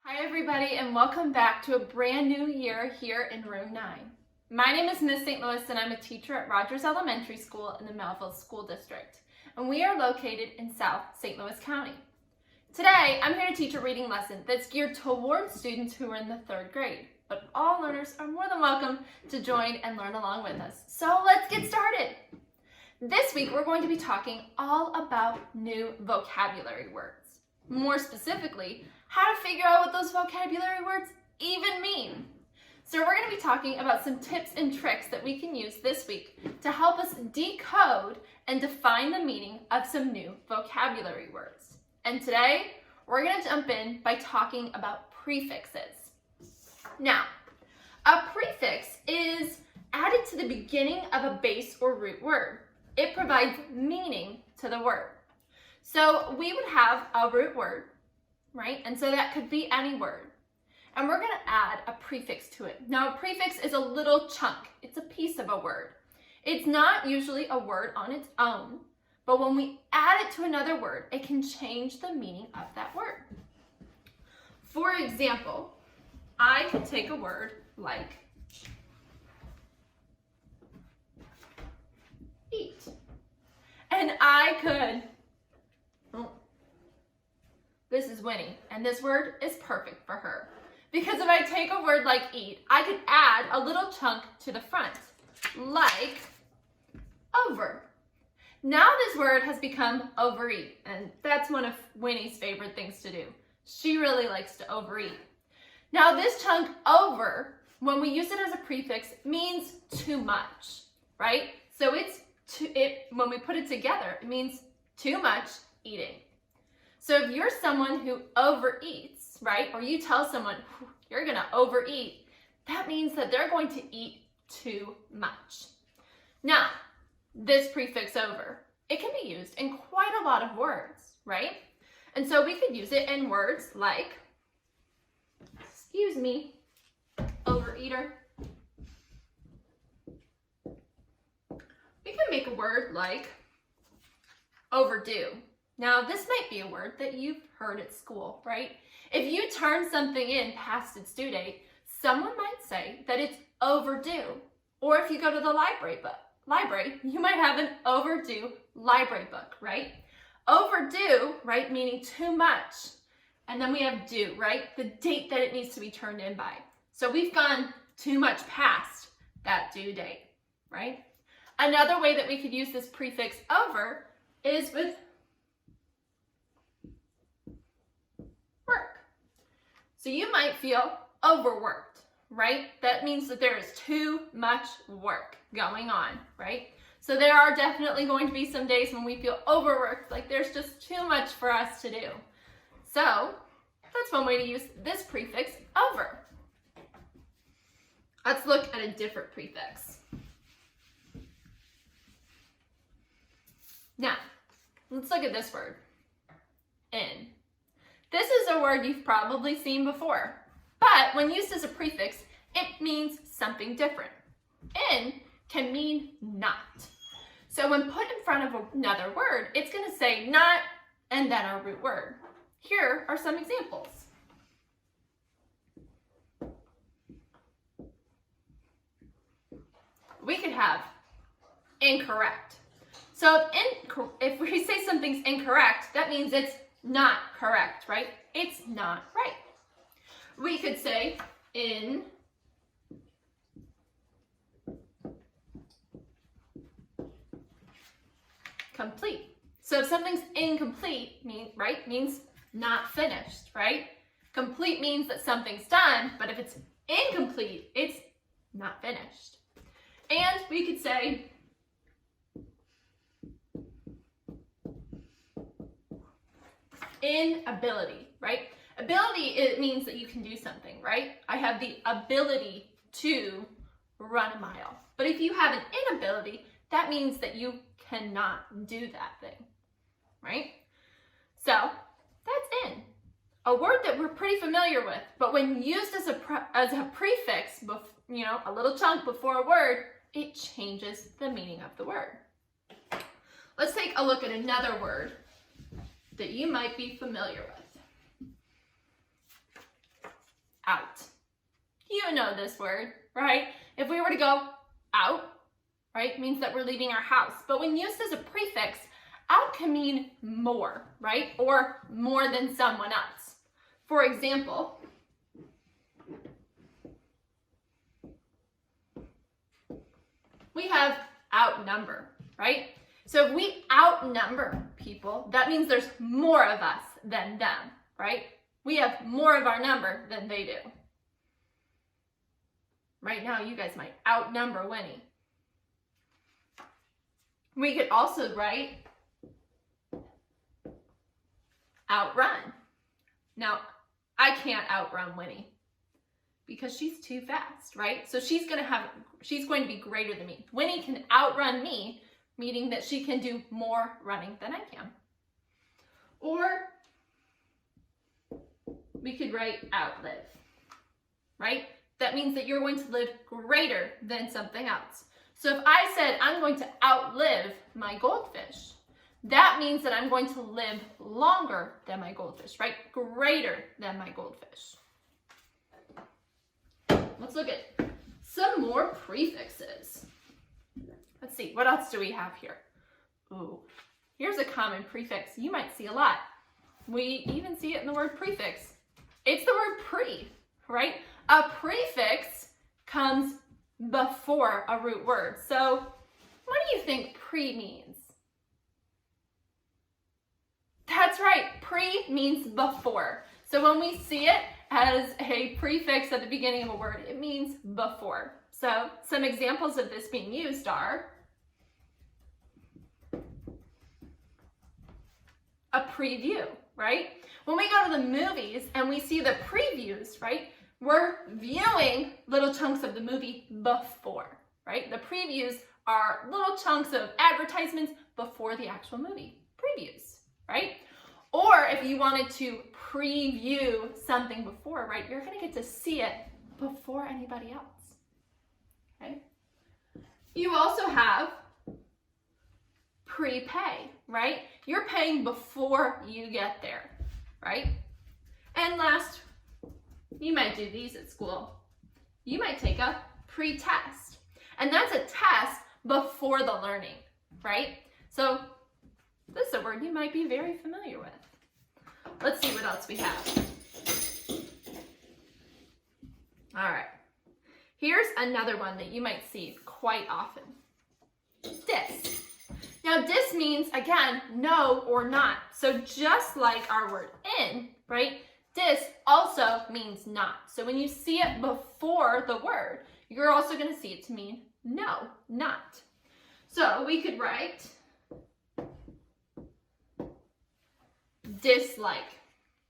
Hi everybody, and welcome back to a brand new year here in room 9. My name is Miss St. Louis and I'm a teacher at Rogers Elementary School in the Mehlville School District, and we are located in South St. Louis County. Today, I'm here to teach a reading lesson that's geared towards students who are in the 3rd grade, but all learners are more than welcome to join and learn along with us. So let's get started. This week, we're going to be talking all about new vocabulary words. More specifically, how to figure out what those vocabulary words even mean. So we're going to be talking about some tips and tricks that we can use this week to help us decode and define the meaning of some new vocabulary words. And today, we're going to jump in by talking about prefixes. Now, a prefix is added to the beginning of a base or root word. It provides meaning to the word. So we would have a root word, right? And so that could be any word. And we're going to add a prefix to it. Now, a prefix is a little chunk. It's a piece of a word. It's not usually a word on its own, but when we add it to another word, it can change the meaning of that word. For example, I could take a word like eat, and I could, this is Winnie, and this word is perfect for her. Because if I take a word like eat, I could add a little chunk to the front, like over. Now this word has become overeat, and that's one of Winnie's favorite things to do. She really likes to overeat. Now this chunk over, when we use it as a prefix, means too much, right? So when we put it together, it means too much eating. So if you're someone who overeats, right, or you tell someone you're going to overeat, that means that they're going to eat too much. Now, this prefix over, it can be used in quite a lot of words, right? And so we could use it in words like, excuse me, overeater. We can make a word like overdue. Now, this might be a word that you've heard at school, right? If you turn something in past its due date, someone might say that it's overdue. Or if you go to the library, you might have an overdue library book, right? Overdue, right, meaning too much. And then we have due, right? The date that it needs to be turned in by. So we've gone too much past that due date, right? Another way that we could use this prefix over is with work. So you might feel overworked, right? That means that there is too much work going on, right? So there are definitely going to be some days when we feel overworked, like there's just too much for us to do. So that's one way to use this prefix over. Let's look at a different prefix. Now, let's look at this word, in. This is a word you've probably seen before, but when used as a prefix, it means something different. In can mean not. So when put in front of another word, it's going to say not and then our root word. Here are some examples. We could have incorrect. So if we say something's incorrect, that means it's not correct, right? It's not right. We could say incomplete. So if something's incomplete, means not finished, right? Complete means that something's done, but if it's incomplete, it's not finished. And we could say inability, right? Ability, it means that you can do something, right? I have the ability to run a mile. But if you have an inability, that means that you cannot do that thing, right? So that's in. A word that we're pretty familiar with, but when used as a prefix, a little chunk before a word, it changes the meaning of the word. Let's take a look at another word that you might be familiar with. know this word, right? If we were to go out, right, means that we're leaving our house. But when used as a prefix, out can mean more, right? Or more than someone else. For example, we have outnumber, right? So if we outnumber people, that means there's more of us than them, right? We have more of our number than they do. Right now, you guys might outnumber Winnie. We could also write outrun. Now, I can't outrun Winnie because she's too fast, right? So she's going to be greater than me. Winnie can outrun me, meaning that she can do more running than I can. Or we could write outlive, right? That means that you're going to live greater than something else. So if I said I'm going to outlive my goldfish, that means that I'm going to live longer than my goldfish, right? Greater than my goldfish. Let's look at some more prefixes. Let's see, what else do we have here? Ooh, here's a common prefix you might see a lot. We even see it in the word prefix. It's the word pre, right? A prefix comes before a root word. So what do you think pre means? That's right, pre means before. So when we see it as a prefix at the beginning of a word, it means before. So some examples of this being used are a preview, right? When we go to the movies and we see the previews, right, we're viewing little chunks of the movie before, right? The previews are little chunks of advertisements before the actual movie. Previews, right? Or if you wanted to preview something before, right, you're going to get to see it before anybody else, okay? You also have prepay, right? You're paying before you get there, right? And last, you might do these at school. You might take a pre-test, and that's a test before the learning, right? So this is a word you might be very familiar with. Let's see what else we have. All right, here's another one that you might see quite often. Dis. Now dis means, again, no or not. So just like our word in, right? Dis also means not. So when you see it before the word, you're also going to see it to mean no, not. So we could write dislike,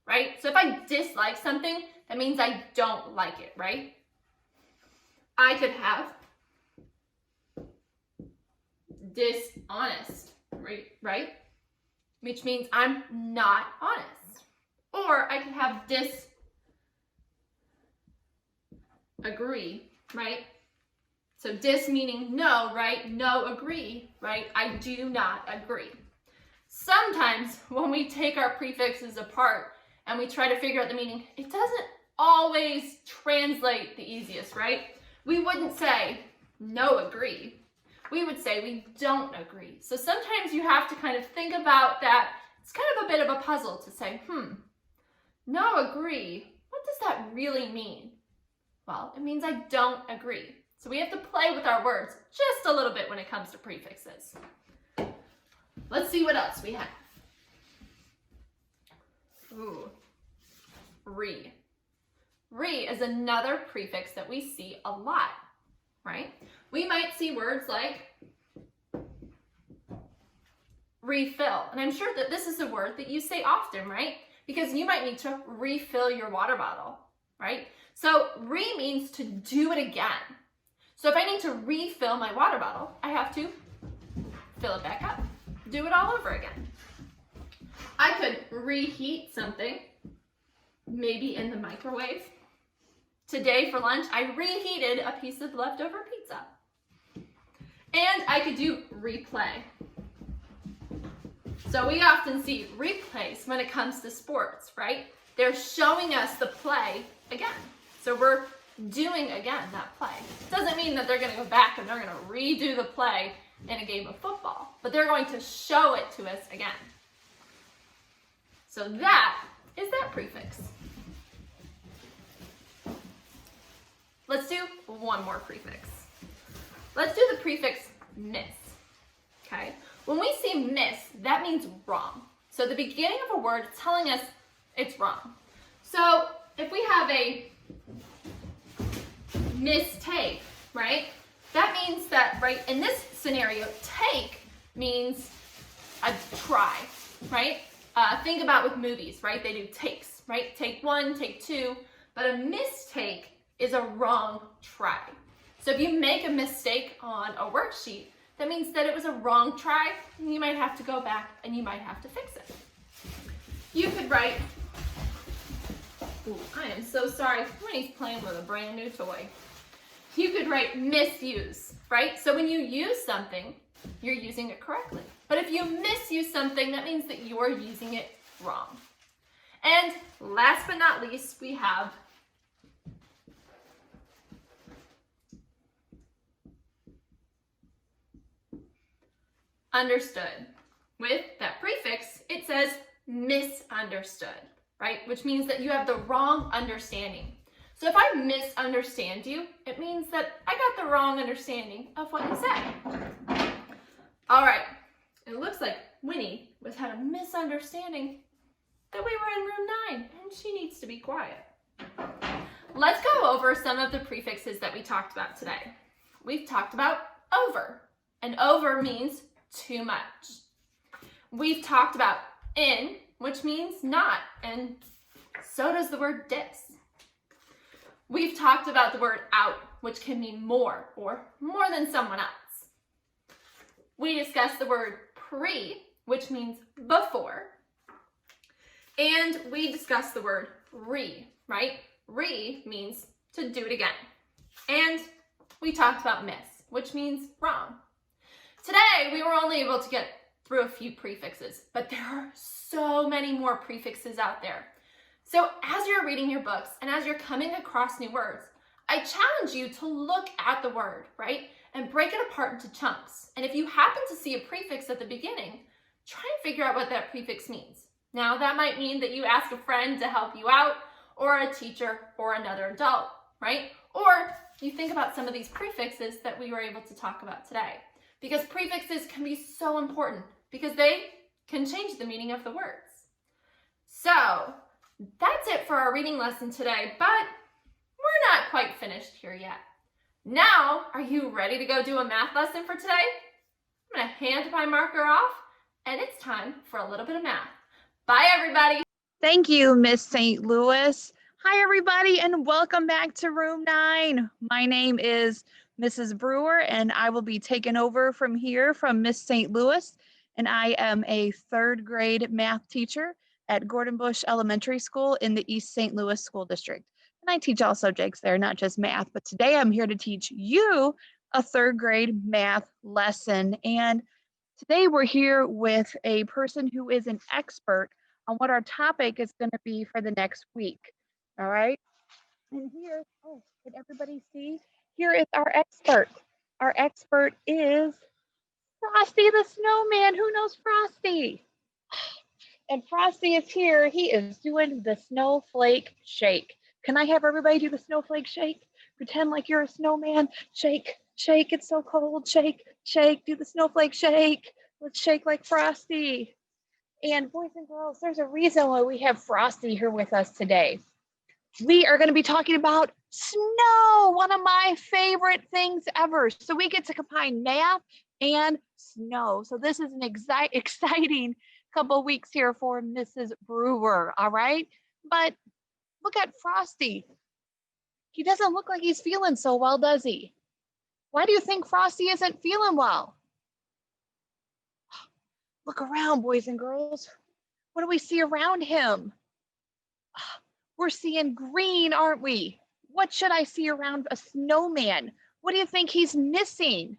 right? So if I dislike something, that means I don't like it, right? I could have dishonest, right? Which means I'm not honest. Or I could have disagree, right? So dis meaning no, right? No, agree, right? I do not agree. Sometimes when we take our prefixes apart and we try to figure out the meaning, it doesn't always translate the easiest, right? We wouldn't say no, agree. We would say we don't agree. So sometimes you have to kind of think about that. It's kind of a bit of a puzzle to say, no, agree. What does that really mean? Well, it means I don't agree. So we have to play with our words just a little bit when it comes to prefixes. Let's see what else we have. Ooh, re. Re is another prefix that we see a lot, right? We might see words like refill. And I'm sure that this is a word that you say often, right? Because you might need to refill your water bottle, right? So re means to do it again. So if I need to refill my water bottle, I have to fill it back up, do it all over again. I could reheat something, maybe in the microwave. Today for lunch, I reheated a piece of leftover pizza. And I could do replay. So we often see replays when it comes to sports, right? They're showing us the play again. So we're doing again that play. Doesn't mean that they're going to go back and they're going to redo the play in a game of football, but they're going to show it to us again. So that is that prefix. Let's do one more prefix. Let's do the prefix miss, okay? When we see miss, that means wrong. So the beginning of a word is telling us it's wrong. So if we have a mistake, right? That means that, right, in this scenario, take means a try, right? Think about with movies, right? They do takes, right? Take one, take two, but a mistake is a wrong try. So if you make a mistake on a worksheet, that means that it was a wrong try, and you might have to go back and you might have to fix it. You could write, ooh, I am so sorry, Winnie's playing with a brand new toy. You could write misuse, right? So when you use something, you're using it correctly. But if you misuse something, that means that you are using it wrong. And last but not least, we have understood. With that prefix, it says misunderstood, right? Which means that you have the wrong understanding. So if I misunderstand you, it means that I got the wrong understanding of what you said. All right, it looks like Winnie had a misunderstanding that we were in room 9 and she needs to be quiet. Let's go over some of the prefixes that we talked about today. We've talked about over, and over means too much. We've talked about in, which means not, and so does the word dis. We've talked about the word out, which can mean more or more than someone else. We discussed the word pre, which means before. And we discussed the word re, right? Re means to do it again. And we talked about miss, which means wrong. Today, we were only able to get through a few prefixes, but there are so many more prefixes out there. So as you're reading your books and as you're coming across new words, I challenge you to look at the word, right? And break it apart into chunks. And if you happen to see a prefix at the beginning, try and figure out what that prefix means. Now, that might mean that you ask a friend to help you out, or a teacher, or another adult, right? Or you think about some of these prefixes that we were able to talk about today. Because prefixes can be so important because they can change the meaning of the words. So that's it for our reading lesson today, but we're not quite finished here yet. Now, are you ready to go do a math lesson for today? I'm going to hand my marker off, and it's time for a little bit of math. Bye, everybody. Thank you, Miss St. Louis. Hi, everybody, and welcome back to Room 9. My name is Mrs. Brewer, and I will be taking over from here from Miss St. Louis, and I am a 3rd grade math teacher at Gordon Bush Elementary School in the East St. Louis School District. And I teach all subjects there, not just math, but today I'm here to teach you a 3rd grade math lesson. And today we're here with a person who is an expert on what our topic is going to be for the next week. All right. And here, oh, can everybody see? Here is our expert. Our expert is Frosty the Snowman. Who knows Frosty? And Frosty is here. He is doing the snowflake shake. Can I have everybody do the snowflake shake? Pretend like you're a snowman. Shake, shake. It's so cold. Shake, shake. Do the snowflake shake. Let's shake like Frosty. And boys and girls, there's a reason why we have Frosty here with us today. We are going to be talking about snow, one of my favorite things ever. So we get to combine math and snow. So this is an exciting couple weeks here for Mrs. Brewer, all right? But look at Frosty. He doesn't look like he's feeling so well, does he? Why do you think Frosty isn't feeling well? Look around, boys and girls. What do we see around him? We're seeing green, aren't we? What should I see around a snowman? What do you think he's missing?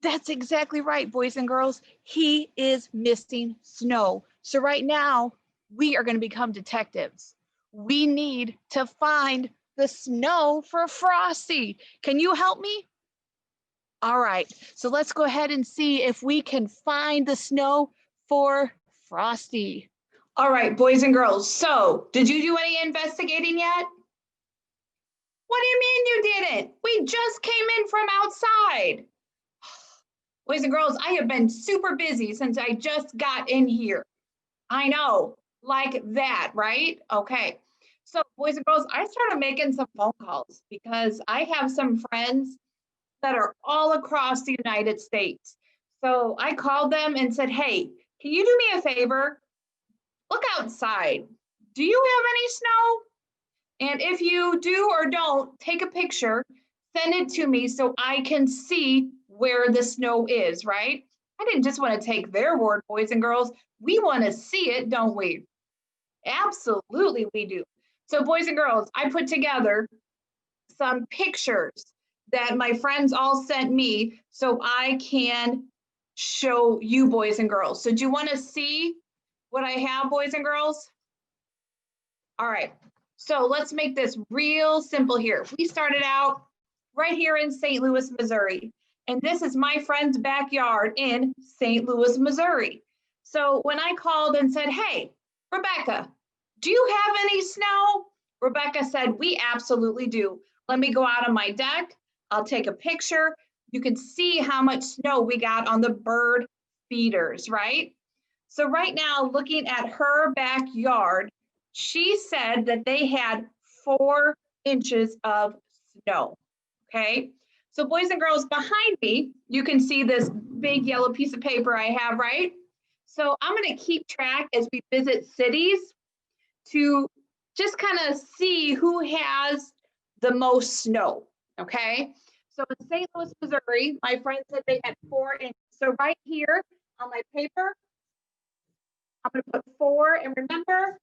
That's exactly right, boys and girls. He is missing snow. So right now, we are going to become detectives. we need to find the snow for Frosty. Can you help me? All right, so let's go ahead and see if we can find the snow for Frosty. All right, boys and girls, so did you do any investigating yet? What do you mean you didn't? We just came in from outside. Boys and girls, I have been super busy since I just got in here. I know, like that, right? Okay. So boys and girls, I started making some phone calls because I have some friends that are all across the United States. So I called them and said, hey, can you do me a favor? Look outside. Do you have any snow? And if you do or don't, take a picture, send it to me so I can see where the snow is, right? I didn't just want to take their word, boys and girls. We want to see it, don't we? Absolutely, we do. So boys and girls, I put together some pictures that my friends all sent me so I can show you boys and girls. So do you want to see what I have, boys and girls? All right, so let's make this real simple here. We started out right here in St. Louis, Missouri, and this is my friend's backyard in St. Louis, Missouri. So when I called and said, hey, Rebecca, do you have any snow? Rebecca said, we absolutely do. Let me go out on my deck. I'll take a picture. You can see how much snow we got on the bird feeders, right? So right now, looking at her backyard, she said that they had 4 inches of snow, okay? So boys and girls, behind me, you can see this big yellow piece of paper I have, right? So I'm gonna keep track as we visit cities to just kind of see who has the most snow, okay? So in St. Louis, Missouri, my friend said they had 4 inches. So right here on my paper, I'm gonna put 4, and remember,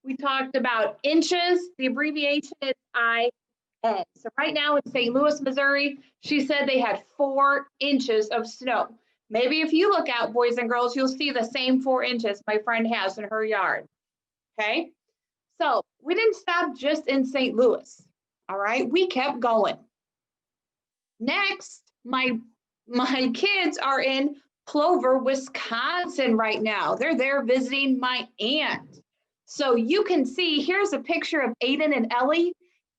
we talked about inches, the abbreviation is IN. So right now in St. Louis, Missouri, she said they had 4 inches of snow. Maybe if you look out, boys and girls, you'll see the same 4 inches my friend has in her yard, okay? So we didn't stop just in St. Louis, all right? We kept going. Next, my kids are in Plover, Wisconsin right now. They're there visiting my aunt. So you can see, here's a picture of Aiden and Ellie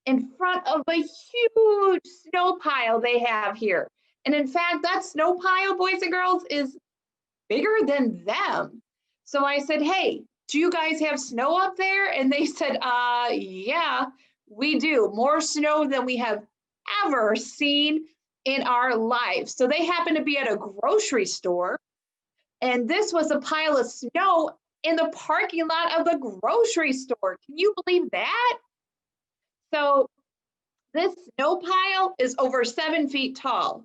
in front of a huge snow pile they have here. And in fact, that snow pile, boys and girls, is bigger than them. So I said, hey, do you guys have snow up there? And they said, yeah, we do. More snow than we have ever seen in our lives. So they happened to be at a grocery store, and this was a pile of snow in the parking lot of the grocery store. Can you believe that? So this snow pile is over 7 feet tall.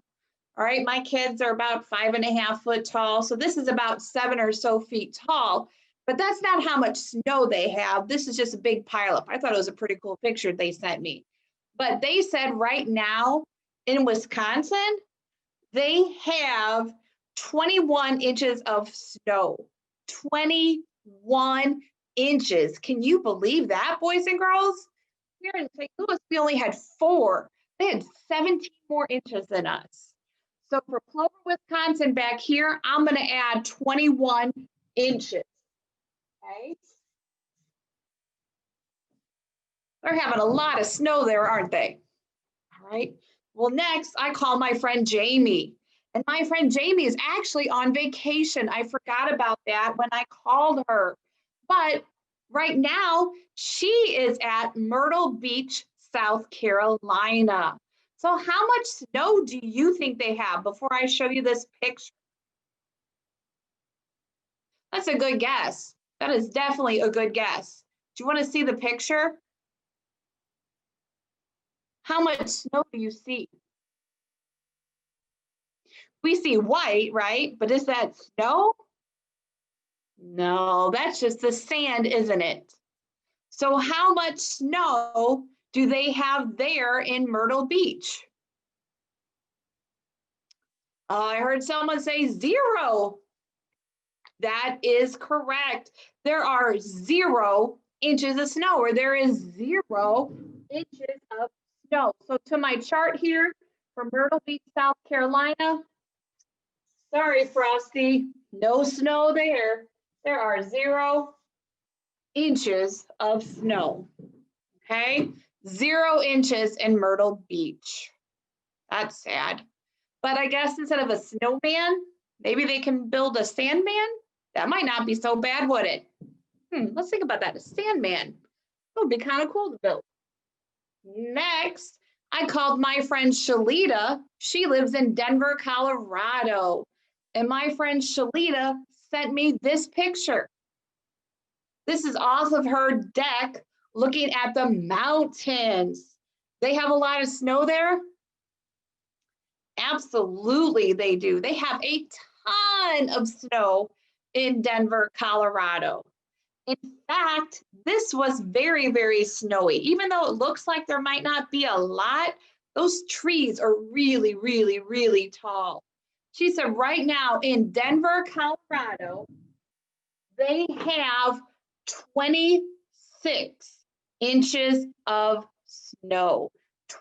All right, my kids are about 5.5 foot tall. So this is about 7 or so feet tall, but that's not how much snow they have. This is just a big pileup. I thought it was a pretty cool picture they sent me. But they said right now in Wisconsin, they have 21 inches of snow. 21 inches. Can you believe that, boys and girls? Here in St. Louis, we only had 4. They had 17 more inches than us. So for Plover, Wisconsin back here, I'm going to add 21 inches. Okay. They're having a lot of snow there, aren't they? All right. Well, next, I call my friend Jamie. And my friend Jamie is actually on vacation. I forgot about that when I called her. But right now, she is at Myrtle Beach, South Carolina. So how much snow do you think they have before I show you this picture? That's a good guess. That is definitely a good guess. Do you want to see the picture? How much snow do you see? We see white, right? But is that snow? No, that's just the sand, isn't it? So how much snow do they have there in Myrtle Beach? I heard someone say 0. That is correct. There are 0 inches of snow, or there is 0 inches of snow. So to my chart here for Myrtle Beach, South Carolina, sorry, Frosty, no snow there. There are 0 inches of snow, okay? 0 inches in Myrtle Beach. That's sad. But I guess instead of a snowman, maybe they can build a sandman? That might not be so bad, would it? Let's think about that, a sandman. That would be kind of cool to build. Next, I called my friend Shalita. She lives in Denver, Colorado. And my friend Shalita sent me this picture. This is off of her deck looking at the mountains. They have a lot of snow there? Absolutely, they do. They have a ton of snow in Denver, Colorado. In fact, this was very, very snowy. Even though it looks like there might not be a lot, those trees are really, really, really tall. She said right now in Denver, Colorado, they have 26 inches of snow.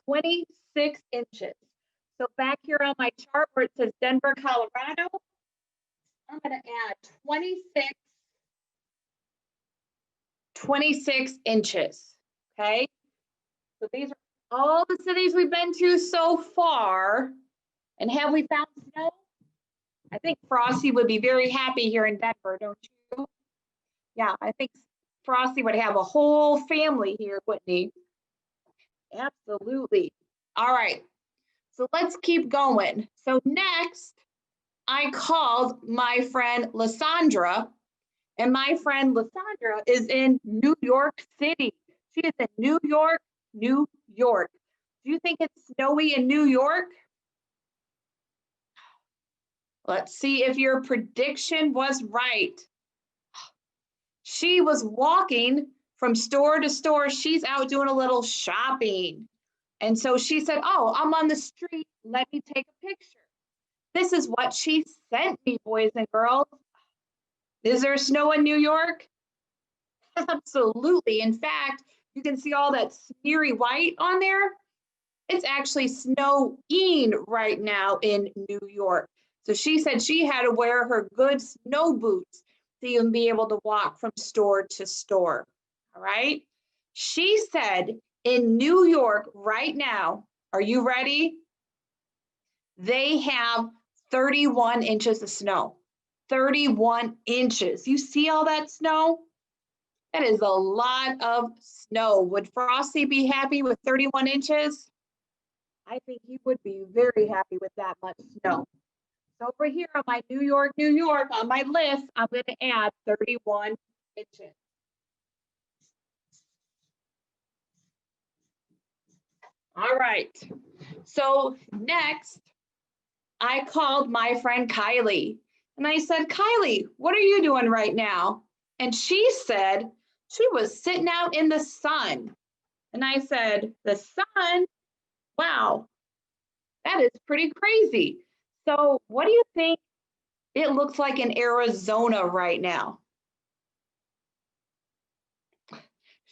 26 inches. So back here on my chart where it says Denver, Colorado, I'm going to add 26 inches, okay? So these are all the cities we've been to so far. And have we found snow? I think Frosty would be very happy here in Denver, don't you? Yeah, I think Frosty would have a whole family here, wouldn't he? Absolutely. All right, so let's keep going. So next, I called my friend Lysandra, and my friend Lysandra is in New York City. She is in New York, New York. Do you think it's snowy in New York? Let's see if your prediction was right. She was walking from store to store. She's out doing a little shopping. And so she said, oh, I'm on the street. Let me take a picture. This is what she sent me, boys and girls. Is there snow in New York? Absolutely. In fact, you can see all that smeary white on there. It's actually snowing right now in New York. So she said she had to wear her good snow boots to even be able to walk from store to store. All right. She said in New York right now, are you ready? They have 31 inches of snow. 31 inches. You see all that snow? That is a lot of snow. Would Frosty be happy with 31 inches? I think he would be very happy with that much snow. So over here on my New York, on my list, I'm going to add 31 inches. All right. So next, I called my friend Kylie. And I said, Kylie, what are you doing right now? And she said she was sitting out in the sun. And I said, the sun? Wow, that is pretty crazy. So what do you think it looks like in Arizona right now?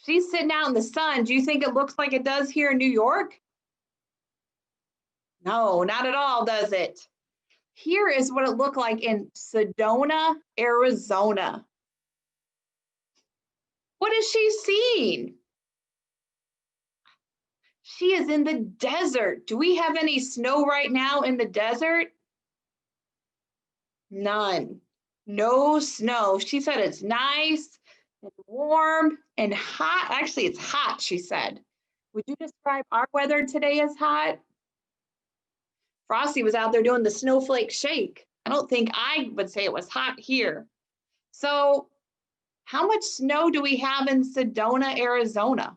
She's sitting out in the sun. Do you think it looks like it does here in New York? No, not at all, does it? Here is what it looked like in Sedona, Arizona. What is she seeing? She is in the desert. Do we have any snow right now in the desert? None. No snow. She said it's nice and warm and hot. Actually, it's hot, she said. Would you describe our weather today as hot? Frosty was out there doing the snowflake shake. I don't think I would say it was hot here. So how much snow do we have in Sedona, Arizona?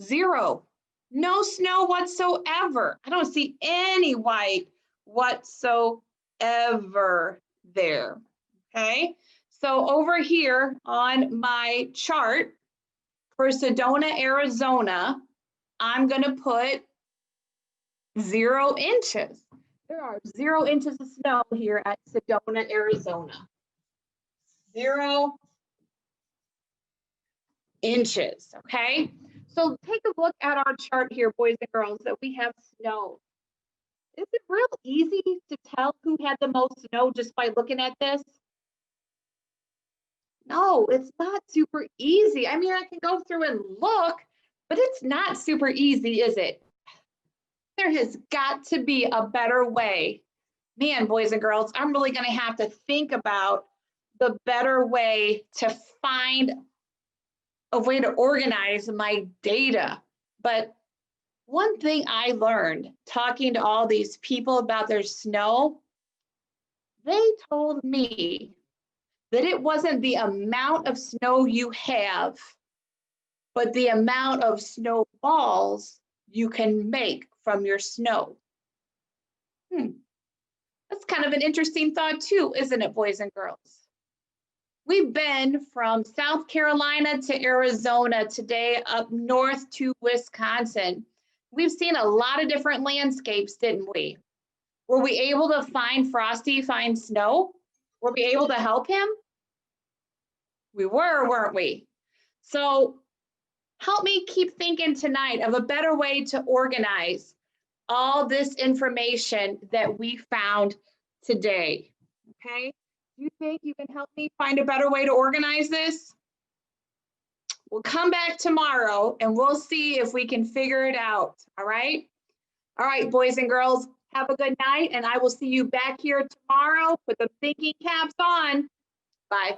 0. No snow whatsoever. I don't see any white whatsoever there. Okay, so over here on my chart for Sedona, Arizona, I'm going to put 0 inches. There are 0 inches of snow here at Sedona, Arizona. 0 inches, okay? So take a look at our chart here, boys and girls, that we have snow. Is it real easy to tell who had the most snow just by looking at this? No, it's not super easy. I mean, I can go through and look, but it's not super easy, is it? There has got to be a better way. Man, boys and girls, I'm really going to have to think about the better way to find a way to organize my data. But one thing I learned talking to all these people about their snow, they told me that it wasn't the amount of snow you have, but the amount of snowballs you can make from your snow. That's kind of an interesting thought too, isn't it, boys and girls? We've been from South Carolina to Arizona today, up north to Wisconsin. We've seen a lot of different landscapes, didn't we? Were we able to find Frosty find snow? Were we able to help him? We were, weren't we? So help me keep thinking tonight of a better way to organize all this information that we found today, okay? Do you think you can help me find a better way to organize this? We'll come back tomorrow and we'll see if we can figure it out, all right? All right, boys and girls, have a good night, and I will see you back here tomorrow with the thinking caps on. Bye.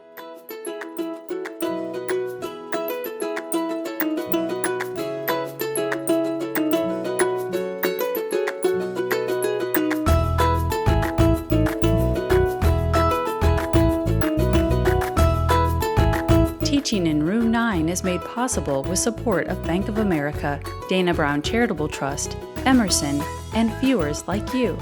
Teaching in Room 9 is made possible with support of Bank of America, Dana Brown Charitable Trust, Emerson, and viewers like you.